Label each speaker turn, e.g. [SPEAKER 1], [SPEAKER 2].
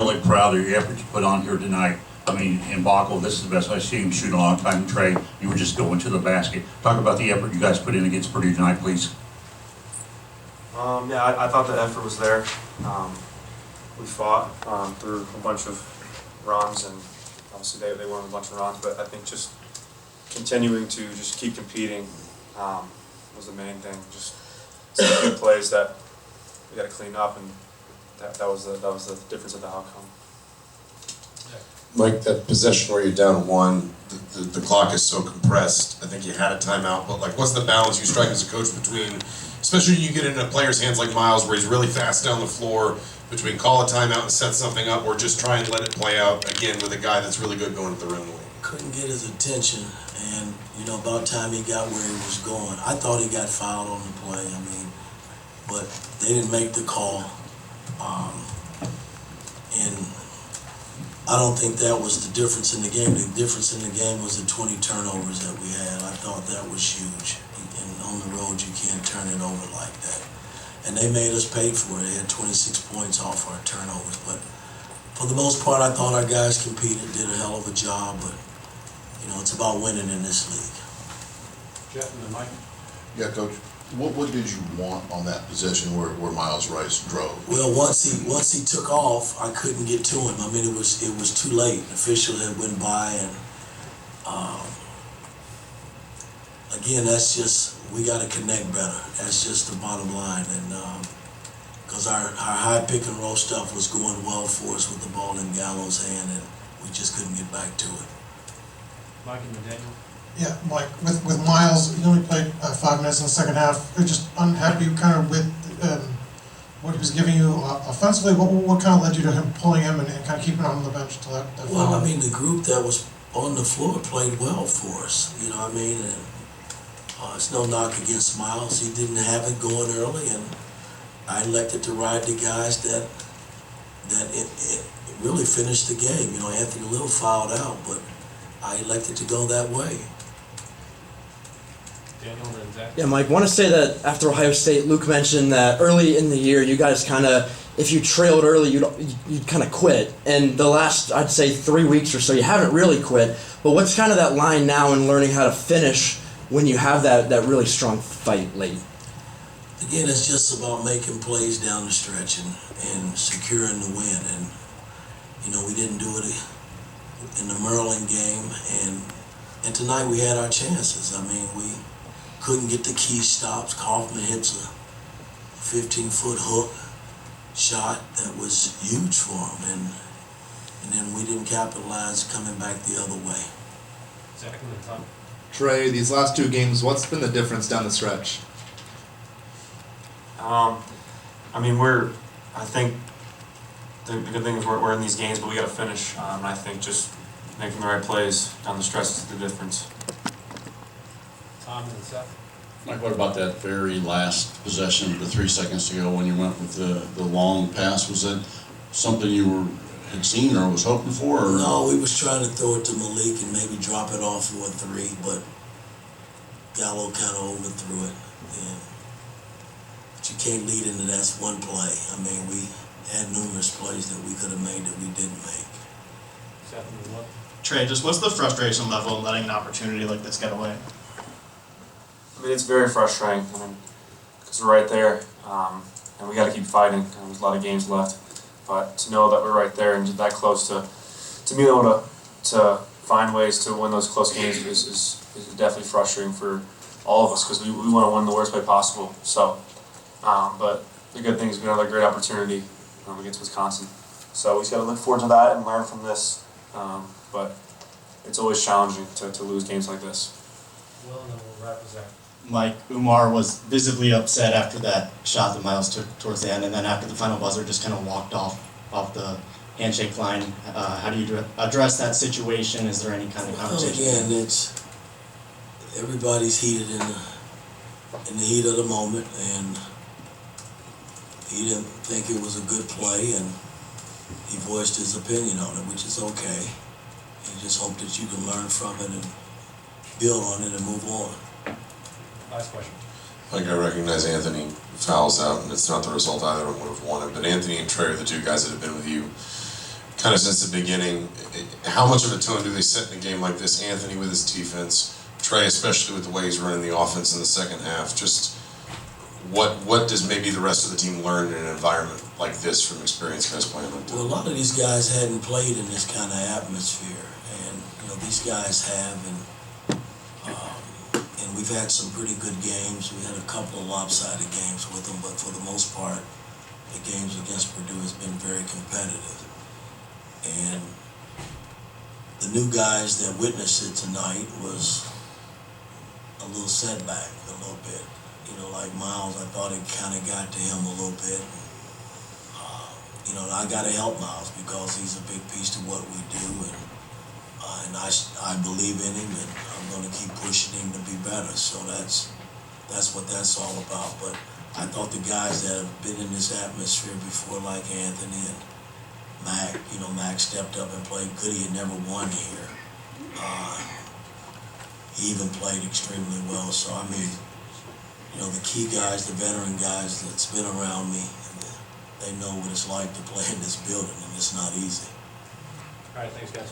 [SPEAKER 1] really proud of your effort you put on here tonight. I mean, in Bockel, this is the best I've seen him shoot in a long time. Trey, you were just going to the basket. Talk about the effort you guys put in against Purdue tonight, please.
[SPEAKER 2] Yeah, I thought the effort was there. We fought through a bunch of runs, and obviously they won a bunch of runs, but I think just continuing to just keep competing was the main thing. Just some good plays that we got to clean up, and that was the difference of the outcome.
[SPEAKER 3] Mike, that possession where you're down one, the clock is so compressed. I think you had a timeout, but like, what's the balance you strike as a coach between, especially when you get into a player's hands like Miles, where he's really fast down the floor, between call a timeout and set something up, or just try and let it play out again with a guy that's really good going at the rim?
[SPEAKER 4] Couldn't get his attention, and about time he got where he was going. I thought he got fouled on the play. But they didn't make the call, and I don't think that was the difference in the game. The difference in the game was the 20 turnovers that we had. I thought that was huge. And on the road, you can't turn it over like that. And they made us pay for it. They had 26 points off our turnovers. But for the most part, I thought our guys competed, did a hell of a job. But, it's about winning in this league.
[SPEAKER 5] Jeff and then Mike.
[SPEAKER 6] Yeah, Coach. What did you want on that possession where Miles Rice drove?
[SPEAKER 4] Well, once he took off, I couldn't get to him. It was too late. The official had went by, and again, that's just, we got to connect better. That's just the bottom line, and because our high pick and roll stuff was going well for us with the ball in Gallo's hand, and we just couldn't get back to it.
[SPEAKER 5] Mike and Daniel.
[SPEAKER 7] Yeah, Mike, with Miles, he only played 5 minutes in the second half. You're just unhappy kind of with what he was giving you offensively. What kind of led you to him pulling him and kind of keeping him on the bench until that
[SPEAKER 4] Well, the group that was on the floor played well for us. And it's no knock against Miles. He didn't have it going early, and I elected to ride the guys that it really finished the game. Anthony Little fouled out, but I elected to go that way.
[SPEAKER 5] Daniel and then Zach.
[SPEAKER 8] Yeah, Mike, want to say that after Ohio State, Luke mentioned that early in the year, you guys kind of, if you trailed early, you'd kind of quit. And the last, I'd say, 3 weeks or so, you haven't really quit. But what's kind of that line now in learning how to finish when you have that really strong fight late?
[SPEAKER 4] Again, it's just about making plays down the stretch and securing the win. And, we didn't do it in the Maryland game. And tonight we had our chances. We couldn't get the key stops. Kaufman hits a 15-foot hook shot that was huge for him, and then we didn't capitalize coming back the other way.
[SPEAKER 5] Zach and then Tom.
[SPEAKER 9] Trey, these last 2 games, what's been the difference down the stretch?
[SPEAKER 2] I think the good thing is we're in these games, but we got to finish. And I think just making the right plays down the stretch is the difference.
[SPEAKER 5] Tom and then Seth.
[SPEAKER 1] Mike, what about that very last possession, the 3 seconds to go when you went with the long pass? Was that something you had seen or was hoping for? Or?
[SPEAKER 4] No, we was trying to throw it to Malik and maybe drop it off for a 3, but Gallo kind of overthrew it. But you can't lead into that's one play. We had numerous plays that we could have made that we didn't make.
[SPEAKER 5] Seth and then what?
[SPEAKER 10] Trey, just what's the frustration level in letting an opportunity like this get away?
[SPEAKER 2] It's very frustrating. Because we're right there, and we got to keep fighting. There's a lot of games left, but to know that we're right there and that close to being able to find ways to win those close games is definitely frustrating for all of us because we want to win the worst way possible. So, but the good thing is we have another great opportunity against Wisconsin. So we just got to look forward to that and learn from this. But it's always challenging to lose games like this.
[SPEAKER 5] Well, and then we'll wrap with Zach.
[SPEAKER 10] Mike, Umar was visibly upset after that shot that Miles took towards the end, and then after the final buzzer just kind of walked off the handshake line. How do you address that situation? Is there any kind of conversation?
[SPEAKER 4] Well, again, everybody's heated in the heat of the moment, and he didn't think it was a good play, and he voiced his opinion on it, which is okay. You just hope that you can learn from it and build on it and move on.
[SPEAKER 5] Last question.
[SPEAKER 3] Like, I recognize Anthony fouls out, and it's not the result either one would have wanted, but Anthony and Trey are the 2 guys that have been with you kind of since the beginning, how much of a tone do they set in a game like this? Anthony with his defense, Trey especially with the way he's running the offense in the second half. Just what does maybe the rest of the team learn in an environment like this from experienced guys playing like that?
[SPEAKER 4] Well, a lot of these guys hadn't played in this kind of atmosphere, and these guys have, and we've had some pretty good games. We had a couple of lopsided games with them, but for the most part, the games against Purdue has been very competitive. And the new guys that witnessed it tonight was a little setback, a little bit. Like Miles, I thought it kind of got to him a little bit. I got to help Miles because he's a big piece to what we do, and I believe in him, and I'm going to keep pushing him to be better. So that's what that's all about. But I thought the guys that have been in this atmosphere before, like Anthony and Mac, Mac stepped up and played good. He had never won here. He even played extremely well. So I mean, the key guys, the veteran guys that's been around me, they know what it's like to play in this building, and it's not easy.
[SPEAKER 5] All right, thanks, guys.